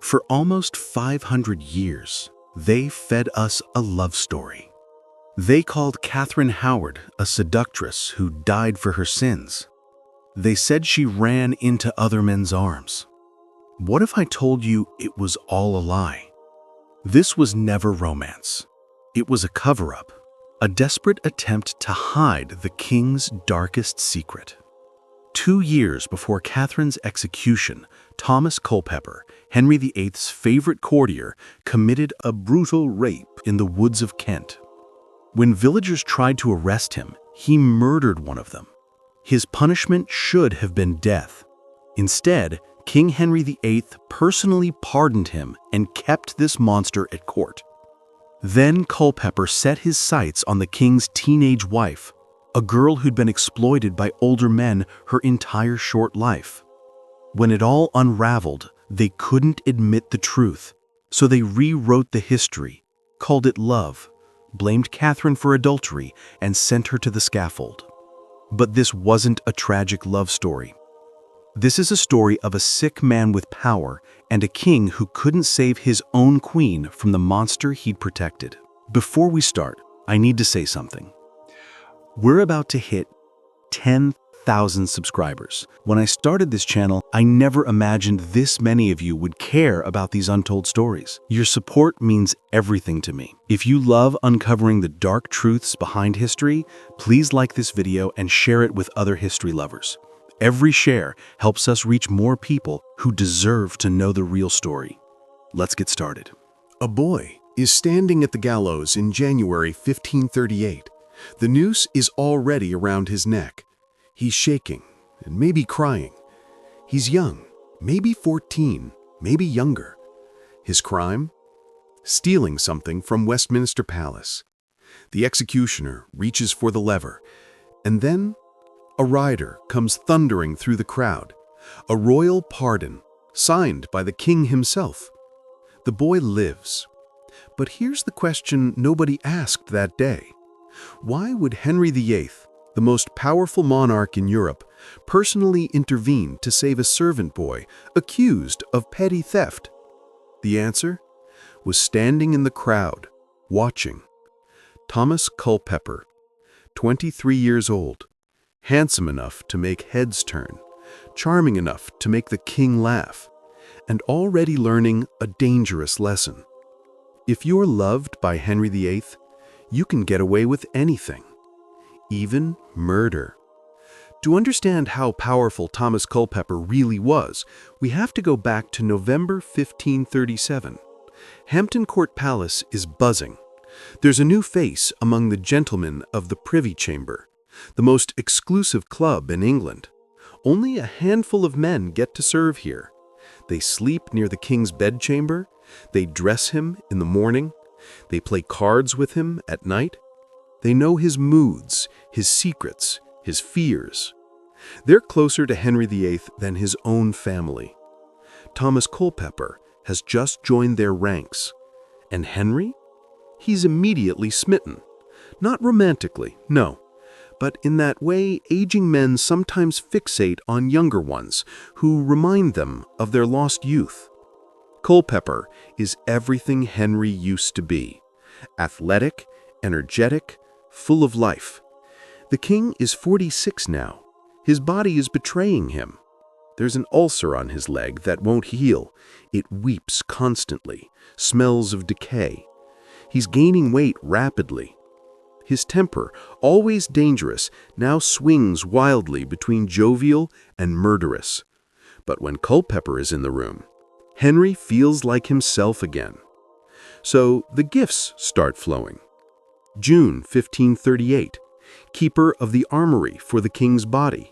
For almost 500 years, they fed us a love story. They called Catherine Howard a seductress who died for her sins. They said she ran into other men's arms. What if I told you it was all a lie? This was never romance. It was a cover-up, a desperate attempt to hide the king's darkest secret. 2 years before Catherine's execution, Thomas Culpeper, Henry VIII's favorite courtier, committed a brutal rape in the woods of Kent. When villagers tried to arrest him, he murdered one of them. His punishment should have been death. Instead, King Henry VIII personally pardoned him and kept this monster at court. Then Culpeper set his sights on the king's teenage wife, a girl who'd been exploited by older men her entire short life. When it all unraveled, they couldn't admit the truth, so they rewrote the history, called it love, blamed Catherine for adultery, and sent her to the scaffold. But this wasn't a tragic love story. This is a story of a sick man with power and a king who couldn't save his own queen from the monster he'd protected. Before we start, I need to say something. We're about to hit 10,000 subscribers. When I started this channel, I never imagined this many of you would care about these untold stories. Your support means everything to me. If you love uncovering the dark truths behind history, please like this video and share it with other history lovers. Every share helps us reach more people who deserve to know the real story. Let's get started. A boy is standing at the gallows in January 1538. The noose is already around his neck. He's shaking and maybe crying. He's young, maybe 14, maybe younger. His crime? Stealing something from Westminster Palace. The executioner reaches for the lever, and then a rider comes thundering through the crowd. A royal pardon, signed by the king himself. The boy lives. But here's the question nobody asked that day. Why would Henry VIII, the most powerful monarch in Europe, personally intervene to save a servant boy accused of petty theft? The answer was standing in the crowd, watching. Thomas Culpeper, 23 years old, handsome enough to make heads turn, charming enough to make the king laugh, and already learning a dangerous lesson. If you're loved by Henry VIII, you can get away with anything, even murder. To understand how powerful Thomas Culpeper really was, we have to go back to November 1537. Hampton Court Palace is buzzing. There's a new face among the gentlemen of the Privy Chamber, the most exclusive club in England. Only a handful of men get to serve here. They sleep near the king's bedchamber. They dress him in the morning. They play cards with him at night. They know his moods, his secrets, his fears. They're closer to Henry VIII than his own family. Thomas Culpeper has just joined their ranks. And Henry? He's immediately smitten. Not romantically, no. But in that way, aging men sometimes fixate on younger ones who remind them of their lost youth. Culpeper is everything Henry used to be. Athletic, energetic, full of life. The king is 46 now. His body is betraying him. There's an ulcer on his leg that won't heal. It weeps constantly, smells of decay. He's gaining weight rapidly. His temper, always dangerous, now swings wildly between jovial and murderous. But when Culpeper is in the room, Henry feels like himself again. So the gifts start flowing. June 1538, keeper of the armory for the king's body.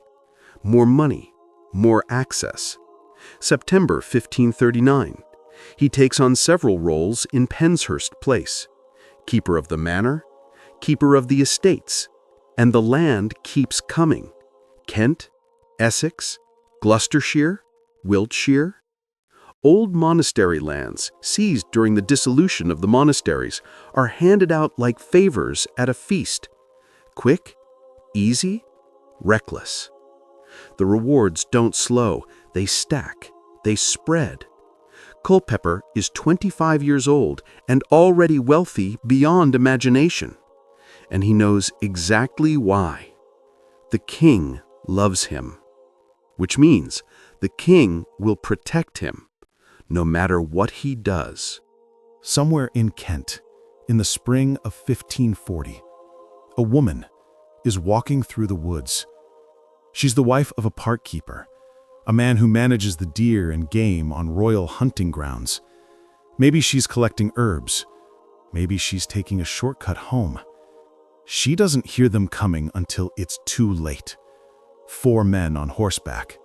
More money, more access. September 1539, he takes on several roles in Penshurst Place. Keeper of the manor, keeper of the estates, and the land keeps coming. Kent, Essex, Gloucestershire, Wiltshire. Old monastery lands, seized during the dissolution of the monasteries, are handed out like favors at a feast. Quick, easy, reckless. The rewards don't slow, they stack, they spread. Culpeper is 25 years old and already wealthy beyond imagination. And he knows exactly why. The king loves him, which means the king will protect him, no matter what he does. Somewhere in Kent, in the spring of 1540, a woman is walking through the woods. She's the wife of a parkkeeper, a man who manages the deer and game on royal hunting grounds. Maybe she's collecting herbs. Maybe she's taking a shortcut home. She doesn't hear them coming until it's too late. 4 men on horseback,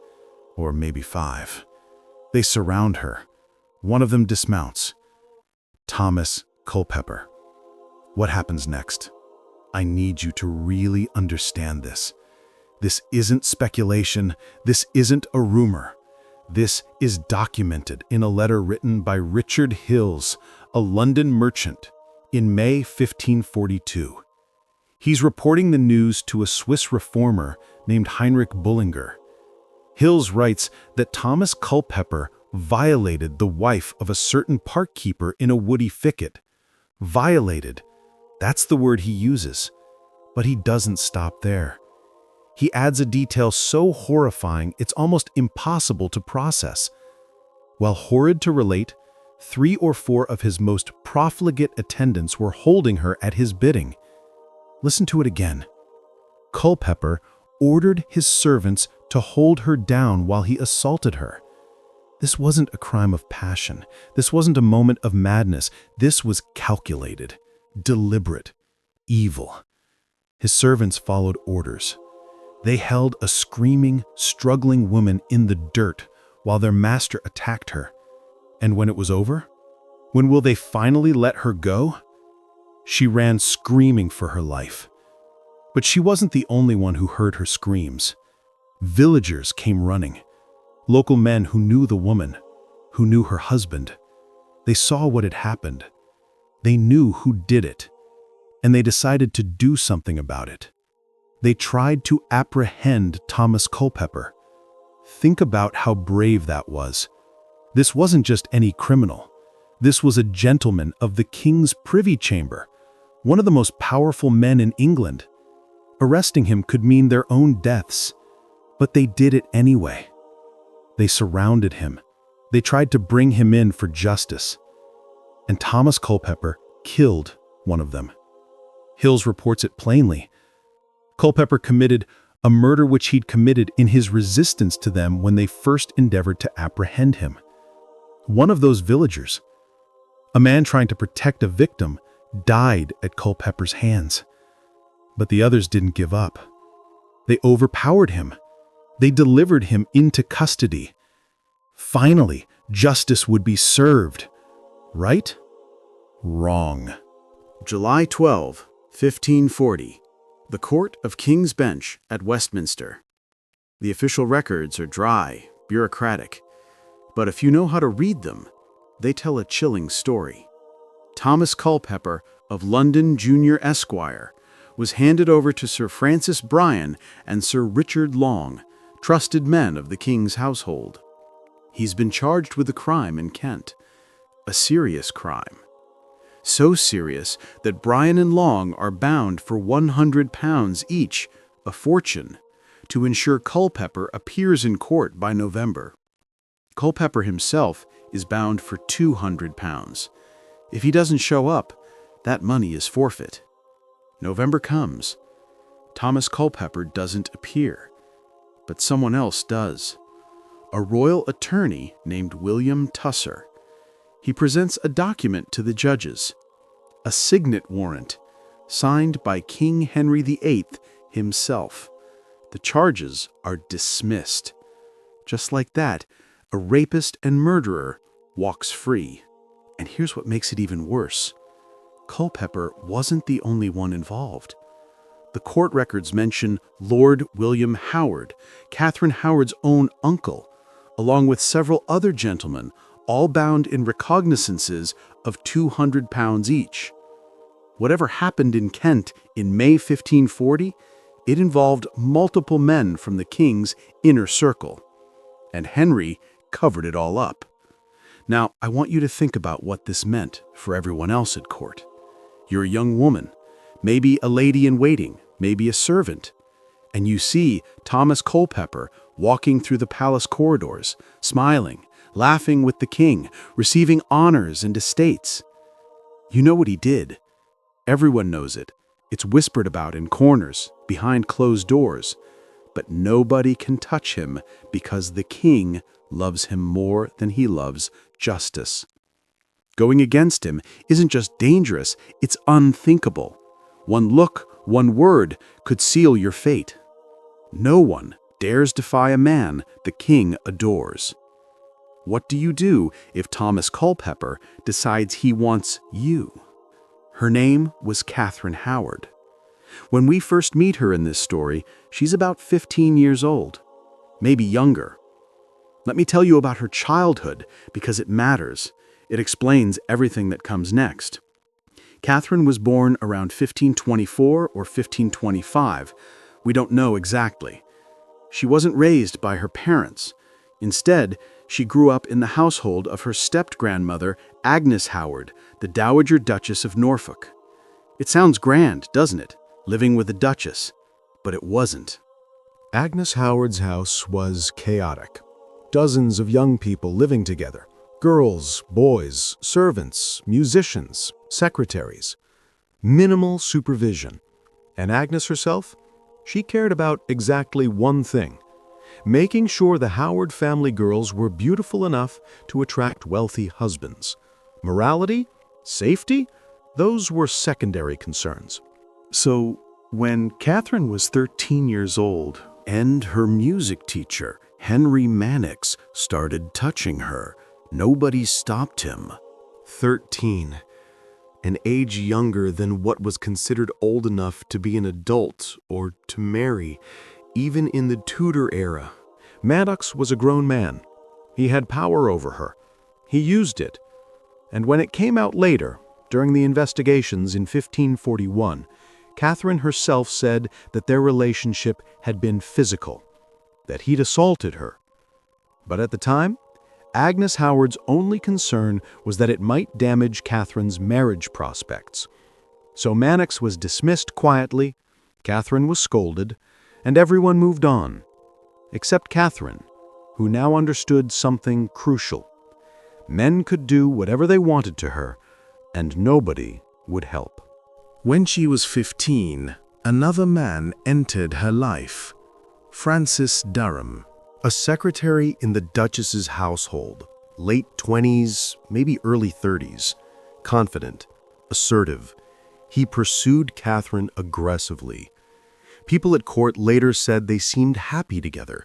or maybe 5. They surround her. One of them dismounts. Thomas Culpeper. What happens next? I need you to really understand this. This isn't speculation. This isn't a rumor. This is documented in a letter written by Richard Hills, a London merchant, in May 1542. He's reporting the news to a Swiss reformer named Heinrich Bullinger. Hills writes that Thomas Culpeper violated the wife of a certain parkkeeper in a woody thicket. Violated. That's the word he uses. But he doesn't stop there. He adds a detail so horrifying it's almost impossible to process. While horrid to relate, 3 or 4 of his most profligate attendants were holding her at his bidding. Listen to it again. Culpeper ordered his servants to hold her down while he assaulted her. This wasn't a crime of passion. This wasn't a moment of madness. This was calculated, deliberate, evil. His servants followed orders. They held a screaming, struggling woman in the dirt while their master attacked her. And when it was over? When will they finally let her go? She ran screaming for her life. But she wasn't the only one who heard her screams. Villagers came running. Local men who knew the woman, who knew her husband. They saw what had happened. They knew who did it. And they decided to do something about it. They tried to apprehend Thomas Culpeper. Think about how brave that was. This wasn't just any criminal. This was a gentleman of the king's privy chamber, one of the most powerful men in England. Arresting him could mean their own deaths, but they did it anyway. They surrounded him. They tried to bring him in for justice. And Thomas Culpeper killed one of them. Hills reports it plainly. Culpeper committed a murder which he'd committed in his resistance to them when they first endeavored to apprehend him. One of those villagers, a man trying to protect a victim, died at Culpeper's hands. But the others didn't give up. They overpowered him. They delivered him into custody. Finally, justice would be served. Right? Wrong. July 12, 1540. The Court of King's Bench at Westminster. The official records are dry, bureaucratic, but if you know how to read them, they tell a chilling story. Thomas Culpeper of London Junior Esquire was handed over to Sir Francis Bryan and Sir Richard Long, trusted men of the king's household. He's been charged with a crime in Kent, a serious crime. So serious that Bryan and Long are bound for £100 each, a fortune, to ensure Culpeper appears in court by November. Culpeper himself is bound for £200. If he doesn't show up, that money is forfeit. November comes. Thomas Culpeper doesn't appear, but someone else does. A royal attorney named William Tusser. He presents a document to the judges, a signet warrant, signed by King Henry VIII himself. The charges are dismissed. Just like that, a rapist and murderer walks free. And here's what makes it even worse. Culpeper wasn't the only one involved. The court records mention Lord William Howard, Catherine Howard's own uncle, along with several other gentlemen, all bound in recognizances of £200 each. Whatever happened in Kent in May 1540, it involved multiple men from the king's inner circle. And Henry covered it all up. Now, I want you to think about what this meant for everyone else at court. You're a young woman, maybe a lady-in-waiting, maybe a servant, and you see Thomas Culpeper walking through the palace corridors, smiling, laughing with the king, receiving honors and estates. You know what he did. Everyone knows it. It's whispered about in corners, behind closed doors. But nobody can touch him because the king loves him more than he loves justice. Going against him isn't just dangerous, it's unthinkable. One look, one word could seal your fate. No one dares defy a man the king adores. What do you do if Thomas Culpeper decides he wants you? Her name was Catherine Howard. When we first meet her in this story, she's about 15 years old, maybe younger. Let me tell you about her childhood because it matters. It explains everything that comes next. Catherine was born around 1524 or 1525. We don't know exactly. She wasn't raised by her parents. Instead, she grew up in the household of her step-grandmother, Agnes Howard, the Dowager Duchess of Norfolk. It sounds grand, doesn't it? Living with a duchess. But it wasn't. Agnes Howard's house was chaotic. Dozens of young people living together. Girls, boys, servants, musicians, secretaries. Minimal supervision. And Agnes herself? She cared about exactly one thing: making sure the Howard family girls were beautiful enough to attract wealthy husbands. Morality? Safety? Those were secondary concerns. So, when Catherine was 13 years old and her music teacher, Henry Mannix, started touching her, nobody stopped him. 13. An age younger than what was considered old enough to be an adult or to marry, even in the Tudor era. Mannix was a grown man. He had power over her. He used it. And when it came out later, during the investigations in 1541, Catherine herself said that their relationship had been physical, that he'd assaulted her. But at the time, Agnes Howard's only concern was that it might damage Catherine's marriage prospects. So Mannix was dismissed quietly, Catherine was scolded, and everyone moved on. Except Catherine, who now understood something crucial. Men could do whatever they wanted to her, and nobody would help. When she was 15, another man entered her life. Francis Durham, a secretary in the Duchess's household, late 20s, maybe early 30s, confident, assertive. He pursued Catherine aggressively. People at court later said they seemed happy together.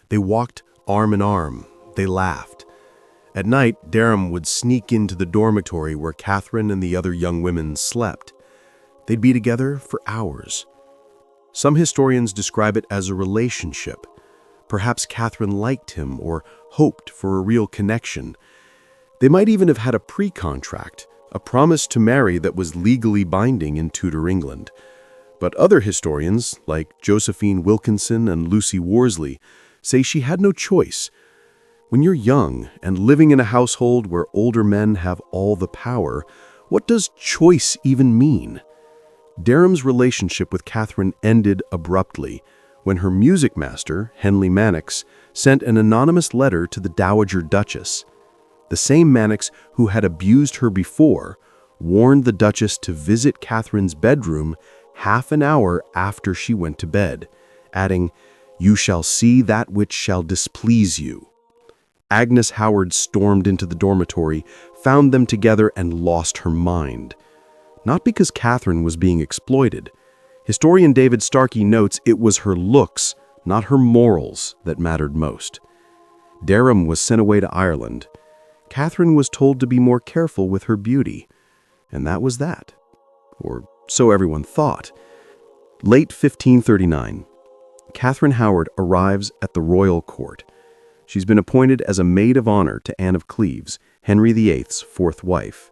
They walked arm in arm. They laughed. At night, Durham would sneak into the dormitory where Catherine and the other young women slept. They'd be together for hours. Some historians describe it as a relationship. Perhaps Catherine liked him or hoped for a real connection. They might even have had a pre-contract, a promise to marry that was legally binding in Tudor England. But other historians, like Josephine Wilkinson and Lucy Worsley, say she had no choice. When you're young and living in a household where older men have all the power, what does choice even mean? Durham's relationship with Catherine ended abruptly when her music master, Henry Mannix, sent an anonymous letter to the Dowager Duchess. The same Mannix who had abused her before warned the Duchess to visit Catherine's bedroom half an hour after she went to bed, adding, "You shall see that which shall displease you." Agnes Howard stormed into the dormitory, found them together, and lost her mind. Not because Catherine was being exploited. Historian David Starkey notes it was her looks, not her morals, that mattered most. Durham was sent away to Ireland. Catherine was told to be more careful with her beauty. And that was that. Or so everyone thought. Late 1539, Catherine Howard arrives at the royal court. She's been appointed as a maid of honor to Anne of Cleves, Henry VIII's fourth wife.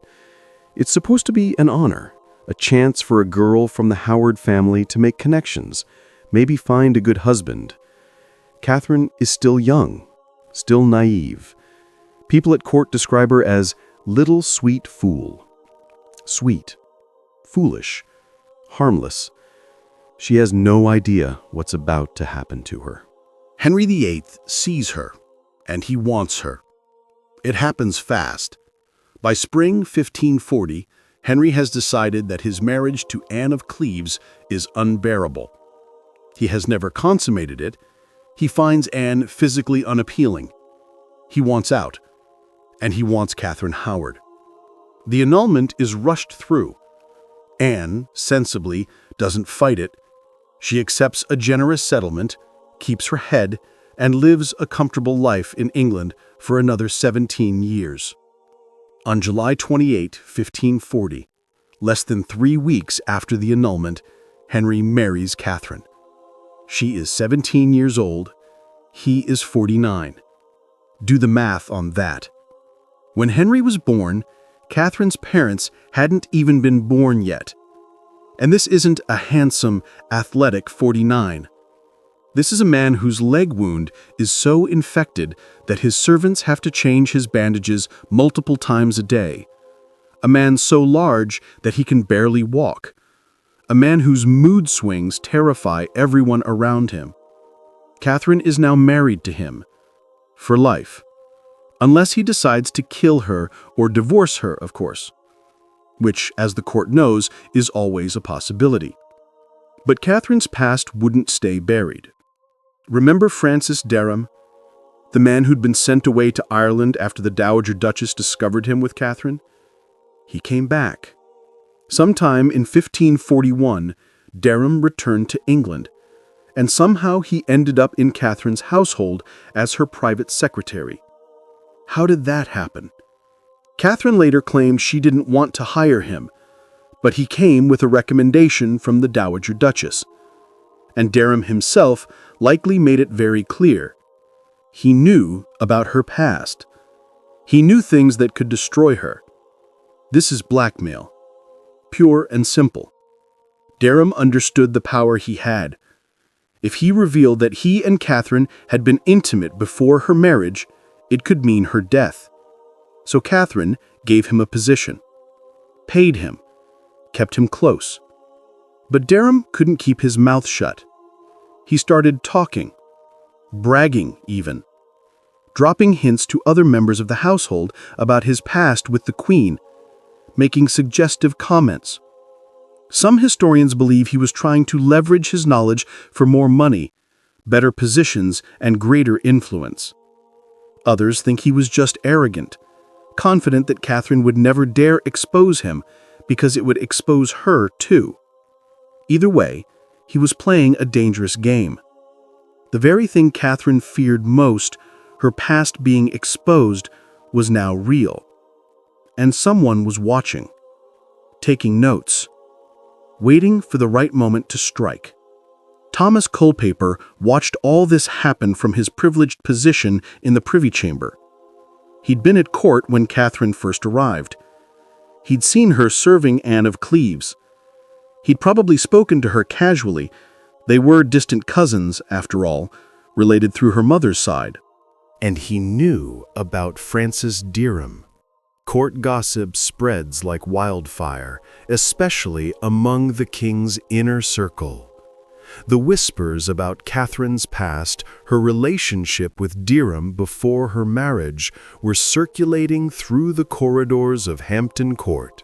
It's supposed to be an honor, a chance for a girl from the Howard family to make connections, maybe find a good husband. Catherine is still young, still naive. People at court describe her as little sweet fool. Sweet, foolish, harmless. She has no idea what's about to happen to her. Henry VIII sees her, and he wants her. It happens fast. By spring 1540, Henry has decided that his marriage to Anne of Cleves is unbearable. He has never consummated it. He finds Anne physically unappealing. He wants out, and he wants Catherine Howard. The annulment is rushed through. Anne, sensibly, doesn't fight it. She accepts a generous settlement, keeps her head, and lives a comfortable life in England for another 17 years. On July 28, 1540, less than 3 weeks after the annulment, Henry marries Catherine. She is 17 years old. He is 49. Do the math on that. When Henry was born, Catherine's parents hadn't even been born yet. And this isn't a handsome, athletic 49. This is a man whose leg wound is so infected that his servants have to change his bandages multiple times a day. A man so large that he can barely walk. A man whose mood swings terrify everyone around him. Catherine is now married to him. For life. Unless he decides to kill her or divorce her, of course. Which, as the court knows, is always a possibility. But Catherine's past wouldn't stay buried. Remember Francis Derham, the man who'd been sent away to Ireland after the Dowager Duchess discovered him with Catherine? He came back. Sometime in 1541, Derham returned to England, and somehow he ended up in Catherine's household as her private secretary. How did that happen? Catherine later claimed she didn't want to hire him, but he came with a recommendation from the Dowager Duchess. And Derham himself likely made it very clear. He knew about her past. He knew things that could destroy her. This is blackmail. Pure and simple. Derham understood the power he had. If he revealed that he and Catherine had been intimate before her marriage, it could mean her death. So Catherine gave him a position, paid him, kept him close. But Derham couldn't keep his mouth shut. He started talking, bragging even, dropping hints to other members of the household about his past with the Queen, making suggestive comments. Some historians believe he was trying to leverage his knowledge for more money, better positions, and greater influence. Others think he was just arrogant, confident that Catherine would never dare expose him because it would expose her too. Either way, he was playing a dangerous game. The very thing Catherine feared most, her past being exposed, was now real. And someone was watching, taking notes, waiting for the right moment to strike. Thomas Culpeper watched all this happen from his privileged position in the Privy Chamber. He'd been at court when Catherine first arrived. He'd seen her serving Anne of Cleves. He'd probably spoken to her casually. They were distant cousins, after all, related through her mother's side. And he knew about Francis Derham. Court gossip spreads like wildfire, especially among the king's inner circle. The whispers about Catherine's past, her relationship with Derham before her marriage, were circulating through the corridors of Hampton Court.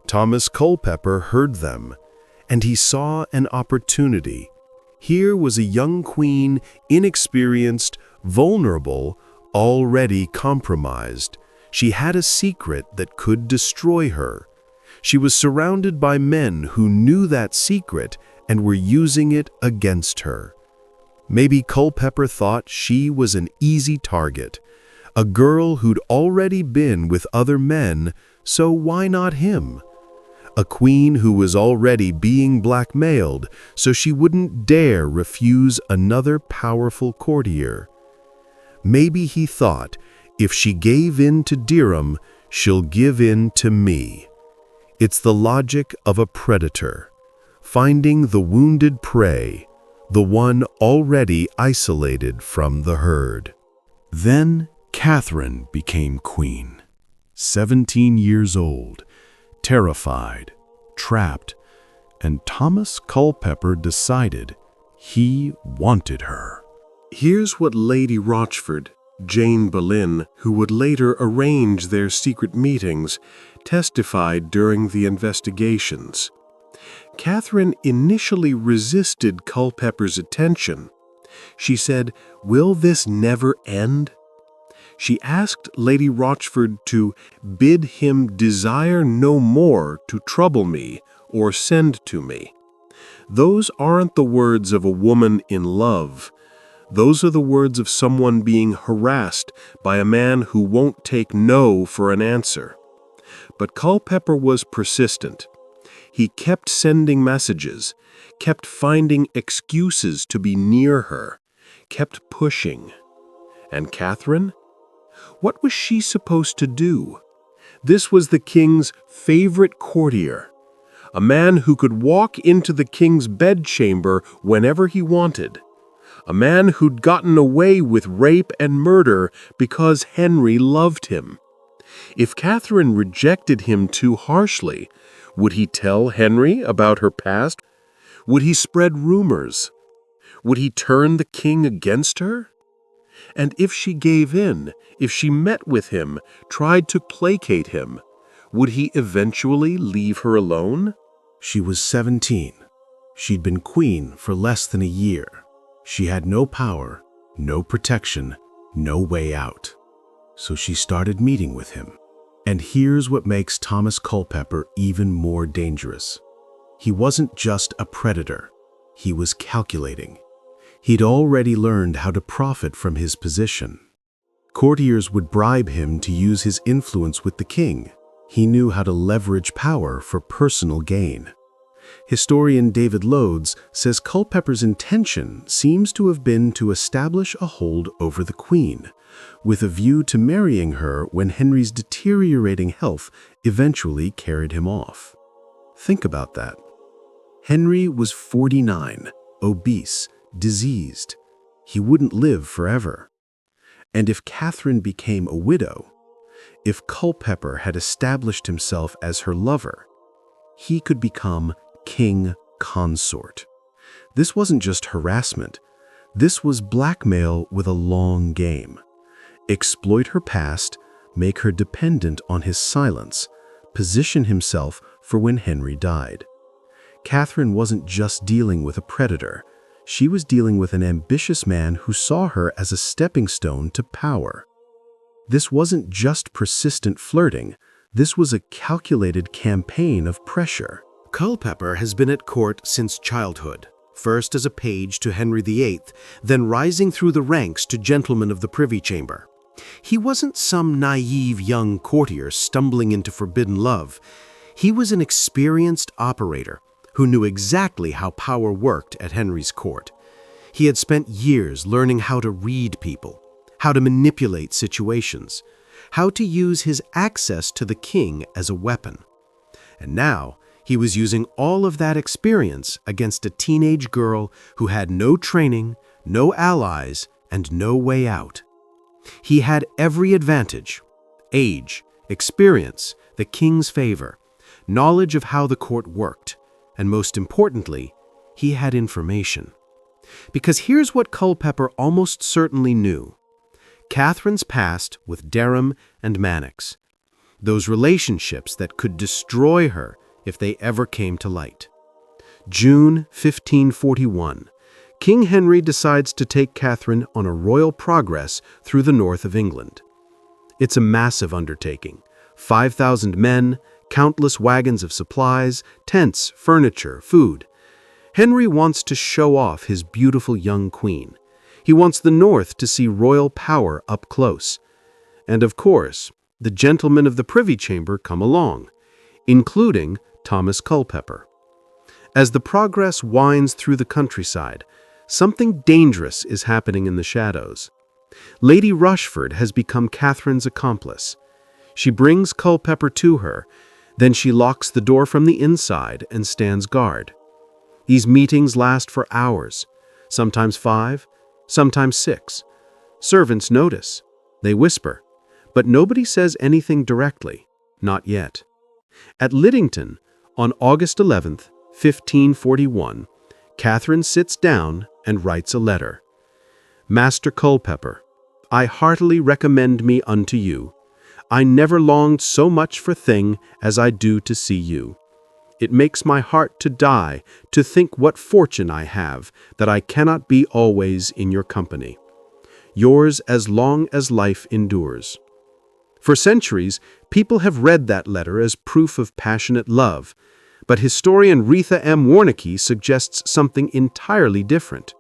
Thomas Culpeper heard them, and he saw an opportunity. Here was a young queen, inexperienced, vulnerable, already compromised. She had a secret that could destroy her. She was surrounded by men who knew that secret and were using it against her. Maybe Culpeper thought she was an easy target, a girl who'd already been with other men, so why not him? A queen who was already being blackmailed, so she wouldn't dare refuse another powerful courtier. Maybe he thought, if she gave in to Derham, she'll give in to me. It's the logic of a predator, finding the wounded prey, the one already isolated from the herd. Then Catherine became queen. 17 years old, terrified, trapped, and Thomas Culpeper decided he wanted her. Here's what Lady Rochford, Jane Boleyn, who would later arrange their secret meetings, testified during the investigations. Catherine initially resisted Culpeper's attention. She said, "Will this never end?" She asked Lady Rochford to bid him desire no more to trouble me or send to me. Those aren't the words of a woman in love. Those are the words of someone being harassed by a man who won't take no for an answer. But Culpeper was persistent. He kept sending messages, kept finding excuses to be near her, kept pushing. And Catherine? What was she supposed to do? This was the king's favorite courtier, a man who could walk into the king's bedchamber whenever he wanted, a man who'd gotten away with rape and murder because Henry loved him. If Catherine rejected him too harshly, would he tell Henry about her past? Would he spread rumors? Would he turn the king against her? And if she gave in, if she met with him, tried to placate him, would he eventually leave her alone? She was 17. She'd been queen for less than a year. She had no power, no protection, no way out. So she started meeting with him. And here's what makes Thomas Culpeper even more dangerous. He wasn't just a predator. He was calculating. He'd already learned how to profit from his position. Courtiers would bribe him to use his influence with the king. He knew how to leverage power for personal gain. Historian David Loades says Culpeper's intention seems to have been to establish a hold over the queen, with a view to marrying her when Henry's deteriorating health eventually carried him off. Think about that. Henry was 49, obese, diseased. He wouldn't live forever. And if Catherine became a widow, if Culpeper had established himself as her lover, he could become king consort. This wasn't just harassment. This was blackmail with a long game. Exploit her past, make her dependent on his silence, position himself for when Henry died. Catherine wasn't just dealing with a predator. She was dealing with an ambitious man who saw her as a stepping stone to power. This wasn't just persistent flirting. This was a calculated campaign of pressure. Culpeper has been at court since childhood, first as a page to Henry VIII, then rising through the ranks to gentleman of the Privy Chamber. He wasn't some naive young courtier stumbling into forbidden love. He was an experienced operator who knew exactly how power worked at Henry's court. He had spent years learning how to read people, how to manipulate situations, how to use his access to the king as a weapon. And now, he was using all of that experience against a teenage girl who had no training, no allies, and no way out. He had every advantage: age, experience, the king's favor, knowledge of how the court worked, and most importantly, he had information. Because here's what Culpeper almost certainly knew: Catherine's past with Derham and Manox, those relationships that could destroy her if they ever came to light. June 1541, King Henry decides to take Catherine on a royal progress through the north of England. It's a massive undertaking: 5,000 men, countless wagons of supplies, tents, furniture, food. Henry wants to show off his beautiful young queen. He wants the north to see royal power up close. And of course, the gentlemen of the Privy Chamber come along, including Thomas Culpeper. As the progress winds through the countryside, something dangerous is happening in the shadows. Lady Rochford has become Catherine's accomplice. She brings Culpeper to her, then she locks the door from the inside and stands guard. These meetings last for hours, sometimes 5, sometimes 6. Servants notice. They whisper, but nobody says anything directly, not yet. At Lyddington, on August 11th, 1541, Catherine sits down and writes a letter. Master Culpeper, I heartily recommend me unto you. I never longed so much for thing as I do to see you. It makes my heart to die to think what fortune I have, that I cannot be always in your company. Yours as long as life endures. For centuries, people have read that letter as proof of passionate love, but historian Retha M. Warnicke suggests something entirely different.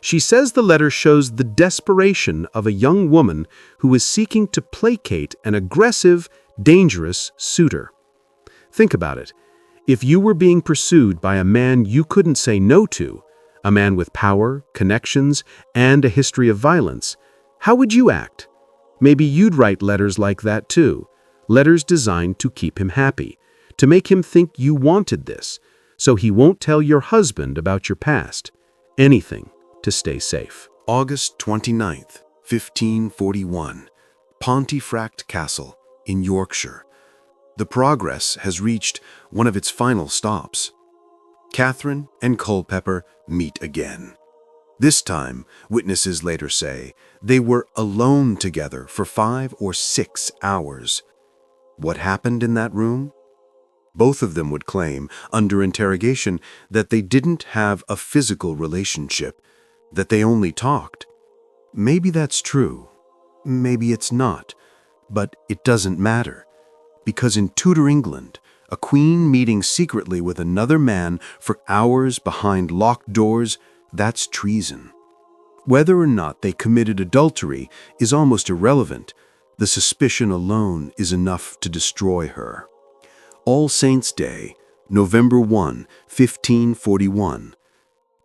She says the letter shows the desperation of a young woman who is seeking to placate an aggressive, dangerous suitor. Think about it. If you were being pursued by a man you couldn't say no to, a man with power, connections, and a history of violence, how would you act? Maybe you'd write letters like that too, letters designed to keep him happy, to make him think you wanted this, so he won't tell your husband about your past. Anything to stay safe. August 29th, 1541, Pontefract Castle in Yorkshire. The Progress has reached one of its final stops. Catherine and Culpeper meet again. This time, witnesses later say, they were alone together for 5 or 6 hours. What happened in that room? Both of them would claim, under interrogation, that they didn't have a physical relationship, that they only talked. Maybe that's true. Maybe it's not. But it doesn't matter. Because in Tudor England, a queen meeting secretly with another man for hours behind locked doors, that's treason. Whether or not they committed adultery is almost irrelevant. The suspicion alone is enough to destroy her. All Saints' Day, November 1, 1541.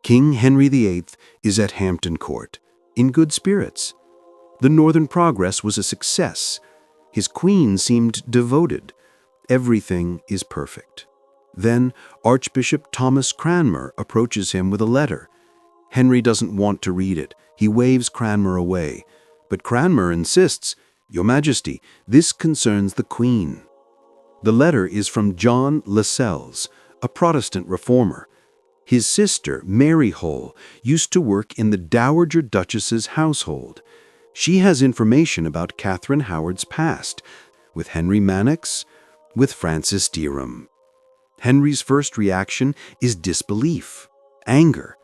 King Henry VIII is at Hampton Court, in good spirits. The Northern Progress was a success. His queen seemed devoted. Everything is perfect. Then Archbishop Thomas Cranmer approaches him with a letter. Henry doesn't want to read it. He waves Cranmer away. But Cranmer insists, Your Majesty, this concerns the Queen. The letter is from John Lascelles, a Protestant reformer. His sister, Mary Hole, used to work in the Dowager Duchess's household. She has information about Catherine Howard's past, with Henry Manox, with Francis Derham. Henry's first reaction is disbelief, anger,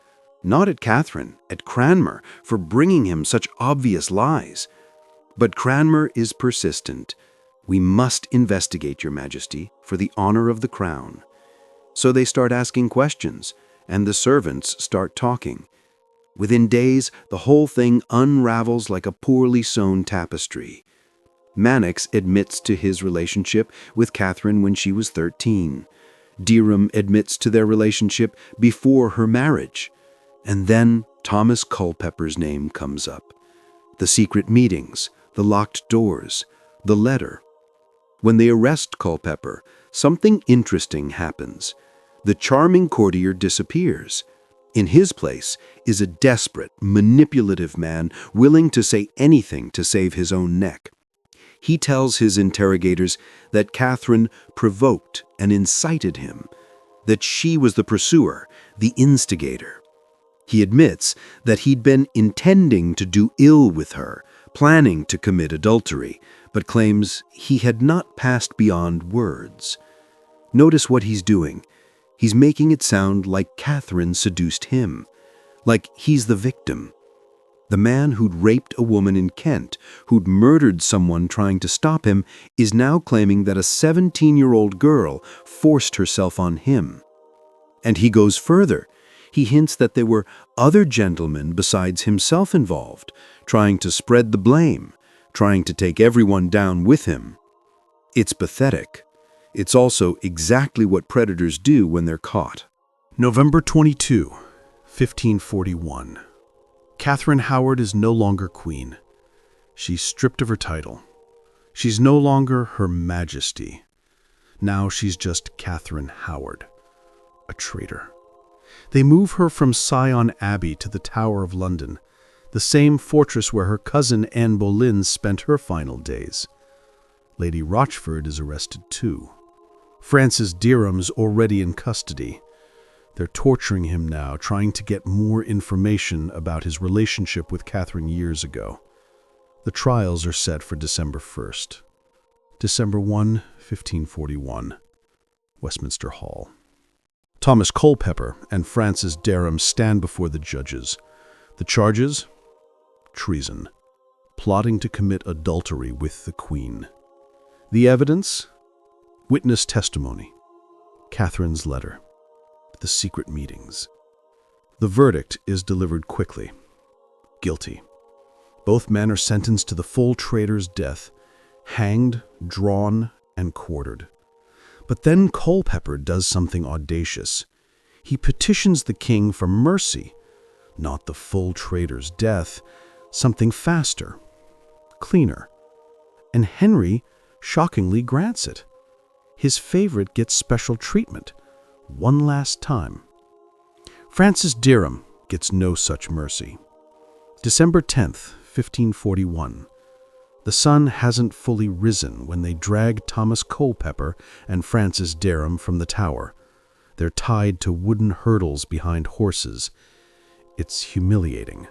not at Catherine, at Cranmer, for bringing him such obvious lies. But Cranmer is persistent. We must investigate, Your Majesty, for the honor of the crown. So they start asking questions, and the servants start talking. Within days, the whole thing unravels like a poorly sewn tapestry. Manox admits to his relationship with Catherine when she was 13. Derham admits to their relationship before her marriage. And then Thomas Culpeper's name comes up. The secret meetings, the locked doors, the letter. When they arrest Culpeper, something interesting happens. The charming courtier disappears. In his place is a desperate, manipulative man willing to say anything to save his own neck. He tells his interrogators that Catherine provoked and incited him, that she was the pursuer, the instigator. He admits that he'd been intending to do ill with her, planning to commit adultery, but claims he had not passed beyond words. Notice what he's doing. He's making it sound like Catherine seduced him, like he's the victim. The man who'd raped a woman in Kent, who'd murdered someone trying to stop him, is now claiming that a 17-year-old girl forced herself on him. And he goes further. He hints that there were other gentlemen besides himself involved, trying to spread the blame, trying to take everyone down with him. It's pathetic. It's also exactly what predators do when they're caught. November 22, 1541. Catherine Howard is no longer queen. She's stripped of her title. She's no longer Her Majesty. Now she's just Catherine Howard, a traitor. They move her from Sion Abbey to the Tower of London. the same fortress where her cousin Anne Boleyn spent her final days. Lady Rochford is arrested too. Francis Derham's already in custody. They're torturing him now, trying to get more information about his relationship with Catherine years ago. The trials are set for December 1st. December 1, 1541. Westminster Hall. Thomas Culpeper and Francis Derham stand before the judges. The charges? Treason. Plotting to commit adultery with the Queen. The evidence? Witness testimony. Catherine's letter. The secret meetings. The verdict is delivered quickly. Guilty. Both men are sentenced to the full traitor's death, hanged, drawn, and quartered. But then Culpeper does something audacious. He petitions the king for mercy, not the full traitor's death, something faster, cleaner. And Henry shockingly grants it. His favorite gets special treatment, one last time. Francis Derham gets no such mercy. December 10th, 1541. The sun hasn't fully risen when they drag Thomas Culpeper and Francis Derham from the tower. They're tied to wooden hurdles behind horses. It's humiliating.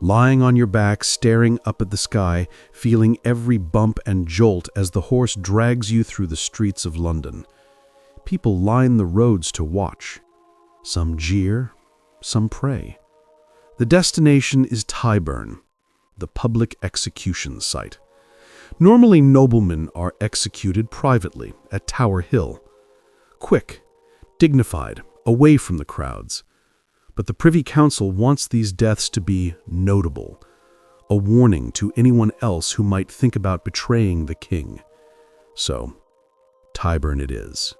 Lying on your back, staring up at the sky, feeling every bump and jolt as the horse drags you through the streets of London. People line the roads to watch. Some jeer, some pray. The destination is Tyburn, the public execution site. Normally noblemen are executed privately at Tower Hill. Quick, dignified, away from the crowds. But the Privy Council wants these deaths to be notable, a warning to anyone else who might think about betraying the king. So, Tyburn it is.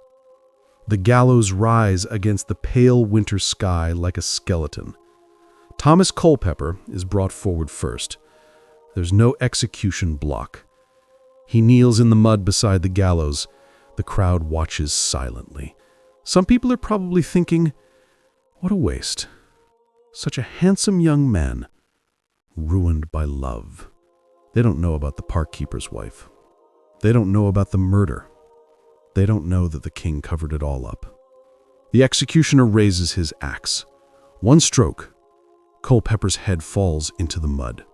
The gallows rise against the pale winter sky like a skeleton. Thomas Culpeper is brought forward first. There's no execution block. He kneels in the mud beside the gallows. The crowd watches silently. Some people are probably thinking, what a waste. Such a handsome young man, ruined by love. They don't know about the parkkeeper's wife. They don't know about the murder. They don't know that the king covered it all up. The executioner raises his axe. One stroke, Culpeper's head falls into the mud.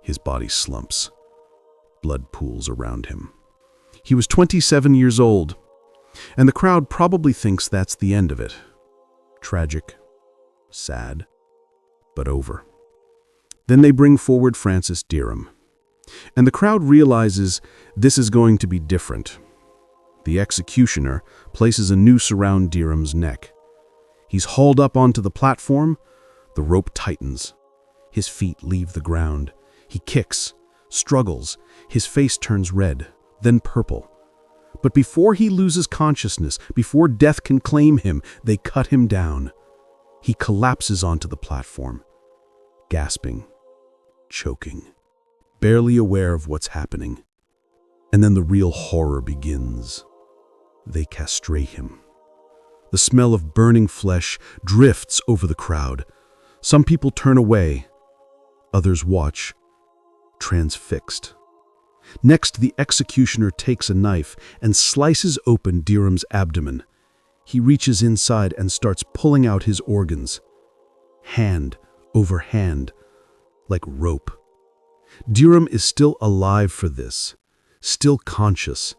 His body slumps. Blood pools around him. He was 27 years old, and the crowd probably thinks that's the end of it. Tragic, sad, but over. Then they bring forward Francis Derham, and the crowd realizes this is going to be different. The executioner places a noose around Derham's neck. He's hauled up onto the platform. The rope tightens. His feet leave the ground. He kicks, struggles. His face turns red, then purple. But before he loses consciousness, before death can claim him, they cut him down. He collapses onto the platform, gasping, choking, barely aware of what's happening. And then the real horror begins. They castrate him. The smell of burning flesh drifts over the crowd. Some people turn away. Others watch, transfixed. Next, the executioner takes a knife and slices open Derham's abdomen. He reaches inside and starts pulling out his organs, hand over hand, like rope. Derham is still alive for this, still conscious.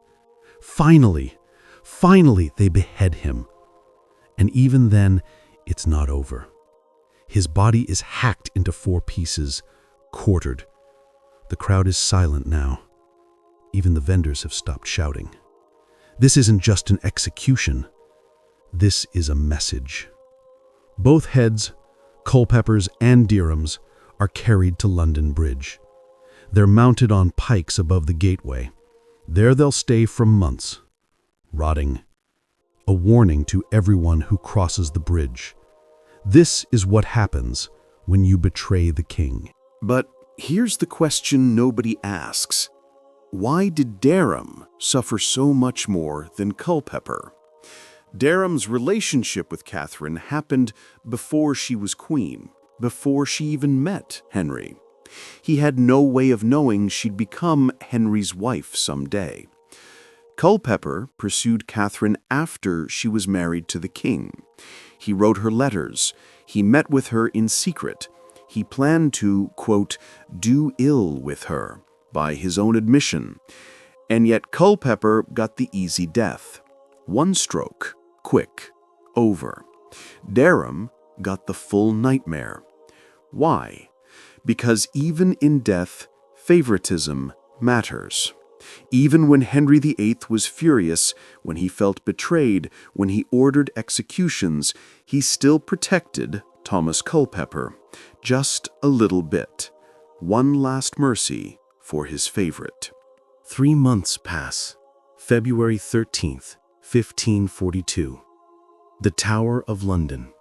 Finally, they behead him. And even then, it's not over. His body is hacked into 4 pieces, quartered. The crowd is silent now. Even the vendors have stopped shouting. This isn't just an execution. This is a message. Both heads, Culpeper's and Derham's, are carried to London Bridge. They're mounted on pikes above the gateway. There they'll stay for months, rotting. A warning to everyone who crosses the bridge. This is what happens when you betray the king. But here's the question nobody asks. Why did Derham suffer so much more than Culpeper? Derham's relationship with Catherine happened before she was queen. before she even met Henry. He had no way of knowing she'd become Henry's wife someday. Culpeper pursued Catherine after she was married to the king. He wrote her letters. He met with her in secret. He planned to, quote, do ill with her, by his own admission. And yet Culpeper got the easy death. One stroke, quick, over. Derham got the full nightmare. Why? Because even in death, favoritism matters. Even when Henry VIII was furious, when he felt betrayed, when he ordered executions, he still protected Thomas Culpeper, just a little bit. One last mercy for his favorite. 3 months pass. February 13th, 1542. The Tower of London.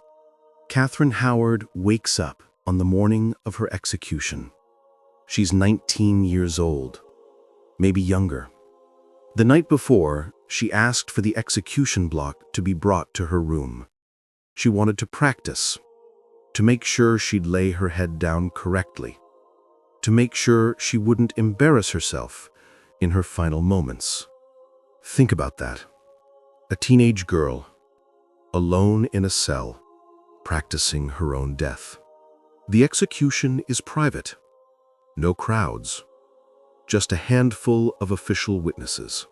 Catherine Howard wakes up on the morning of her execution. She's 19 years old, maybe younger. The night before, she asked for the execution block to be brought to her room. She wanted to practice, to make sure she'd lay her head down correctly, to make sure she wouldn't embarrass herself in her final moments. Think about that. A teenage girl, alone in a cell, practicing her own death. The execution is private. No crowds. Just a handful of official witnesses.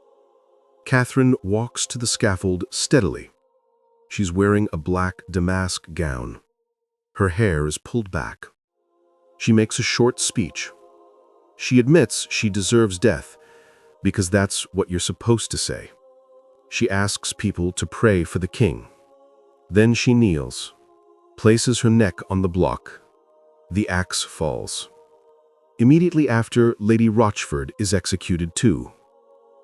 Catherine walks to the scaffold steadily. She's wearing a black damask gown. Her hair is pulled back. She makes a short speech. She admits she deserves death, because that's what you're supposed to say. She asks people to pray for the king. Then she kneels, places her neck on the block. The axe falls. Immediately after, Lady Rochford is executed too.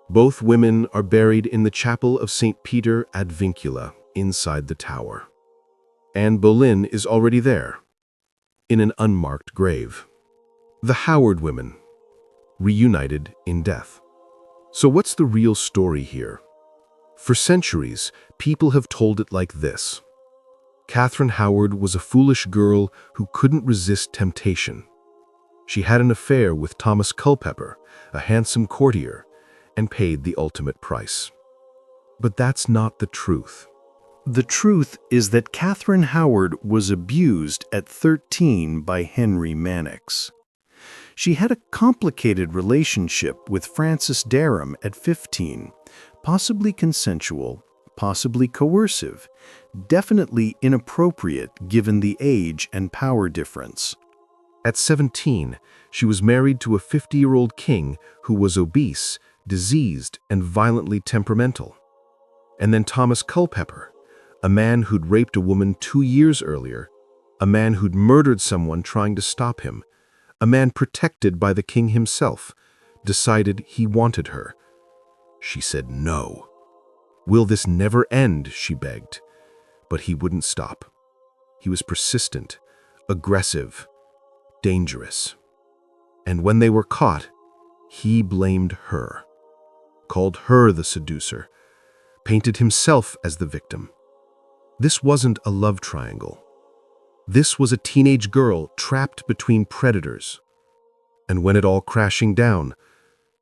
Both women are buried in the chapel of St. Peter ad Vincula, inside the tower. Anne Boleyn is already there, in an unmarked grave. The Howard women, reunited in death. So what's the real story here? For centuries, people have told it like this. Catherine Howard was a foolish girl who couldn't resist temptation. She had an affair with Thomas Culpeper, a handsome courtier, and paid the ultimate price. But that's not the truth. The truth is that Catherine Howard was abused at 13 by Henry Mannix. She had a complicated relationship with Francis Derham at 15, possibly consensual, possibly coercive, definitely inappropriate given the age and power difference. At 17, she was married to a 50-year-old king who was obese, diseased, and violently temperamental. And then Thomas Culpeper, a man who'd raped a woman 2 years earlier, a man who'd murdered someone trying to stop him, a man protected by the king himself, decided he wanted her. She said no. Will this never end, she begged. But he wouldn't stop. He was persistent, aggressive, dangerous. And when they were caught, he blamed her, called her the seducer, painted himself as the victim. This wasn't a love triangle. This was a teenage girl trapped between predators. And when it all crashing down,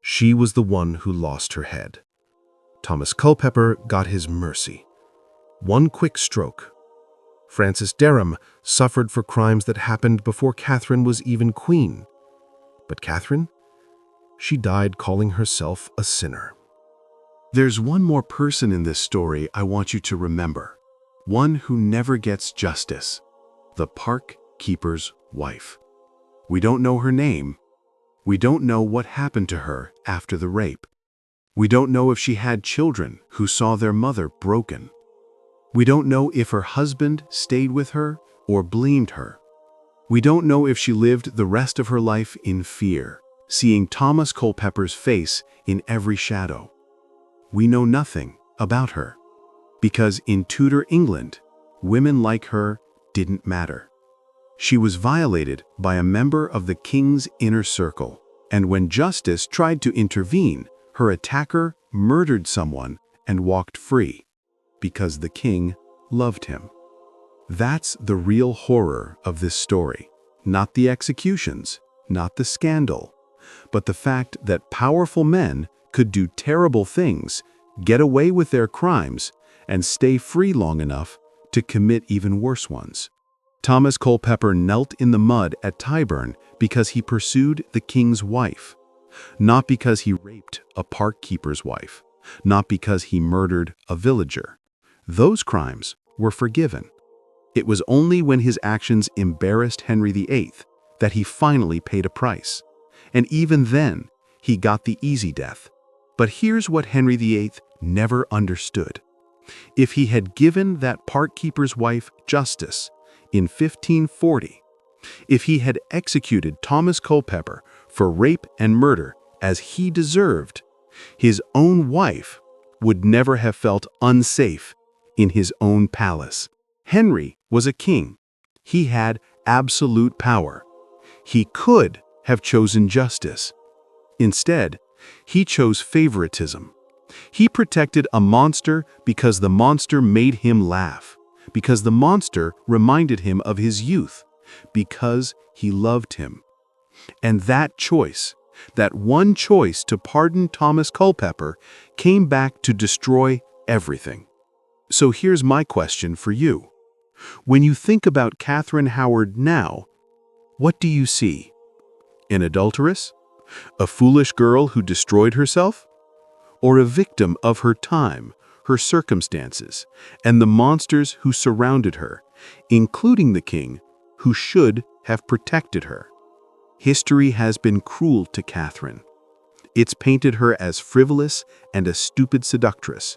she was the one who lost her head. Thomas Culpeper got his mercy. One quick stroke. Francis Derham suffered for crimes that happened before Catherine was even queen. But Catherine? She died calling herself a sinner. There's one more person in this story I want you to remember. One who never gets justice. The park keeper's wife. We don't know her name. We don't know what happened to her after the rape. We don't know if she had children who saw their mother broken. We don't know if her husband stayed with her or blamed her. We don't know if she lived the rest of her life in fear, seeing Thomas Culpeper's face in every shadow. We know nothing about her, because in Tudor England, women like her didn't matter. She was violated by a member of the king's inner circle, and when justice tried to intervene, her attacker murdered someone and walked free, because the king loved him. That's the real horror of this story. Not the executions, not the scandal, but the fact that powerful men could do terrible things, get away with their crimes, and stay free long enough to commit even worse ones. Thomas Culpeper knelt in the mud at Tyburn because he pursued the king's wife, not because he raped a parkkeeper's wife, not because he murdered a villager. Those crimes were forgiven. It was only when his actions embarrassed Henry VIII that he finally paid a price. And even then, he got the easy death. But here's what Henry VIII never understood. If he had given that parkkeeper's wife justice in 1540, if he had executed Thomas Culpeper for rape and murder as he deserved, his own wife would never have felt unsafe in his own palace. Henry was a king. He had absolute power. He could have chosen justice. Instead, he chose favoritism. He protected a monster because the monster made him laugh, because the monster reminded him of his youth, because he loved him. And that choice, that one choice to pardon Thomas Culpeper, came back to destroy everything. So here's my question for you. When you think about Catherine Howard now, what do you see? An adulteress? A foolish girl who destroyed herself? Or a victim of her time, her circumstances, and the monsters who surrounded her, including the king, who should have protected her? History has been cruel to Catherine. It's painted her as frivolous and a stupid seductress.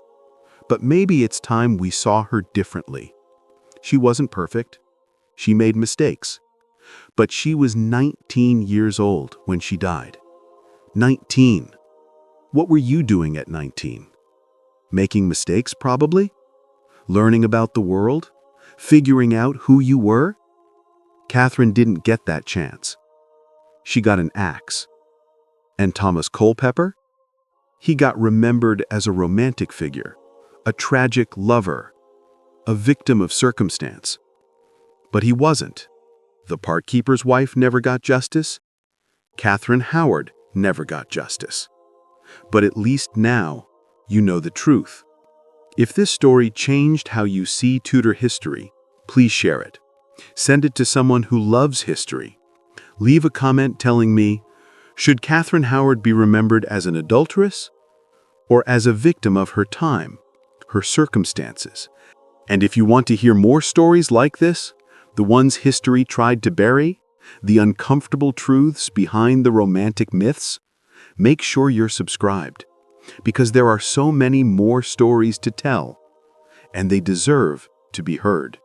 But maybe it's time we saw her differently. She wasn't perfect. She made mistakes. But she was 19 years old when she died. 19. What were you doing at 19? Making mistakes, probably? Learning about the world? Figuring out who you were? Catherine didn't get that chance. She got an axe. And Thomas Culpeper? He got remembered as a romantic figure, a tragic lover, a victim of circumstance. But he wasn't. The parkkeeper's wife never got justice. Catherine Howard never got justice. But at least now, you know the truth. If this story changed how you see Tudor history, please share it. Send it to someone who loves history. Leave a comment telling me, should Catherine Howard be remembered as an adulteress or as a victim of her time, her circumstances? And if you want to hear more stories like this, the ones history tried to bury, the uncomfortable truths behind the romantic myths, make sure you're subscribed, because there are so many more stories to tell, and they deserve to be heard.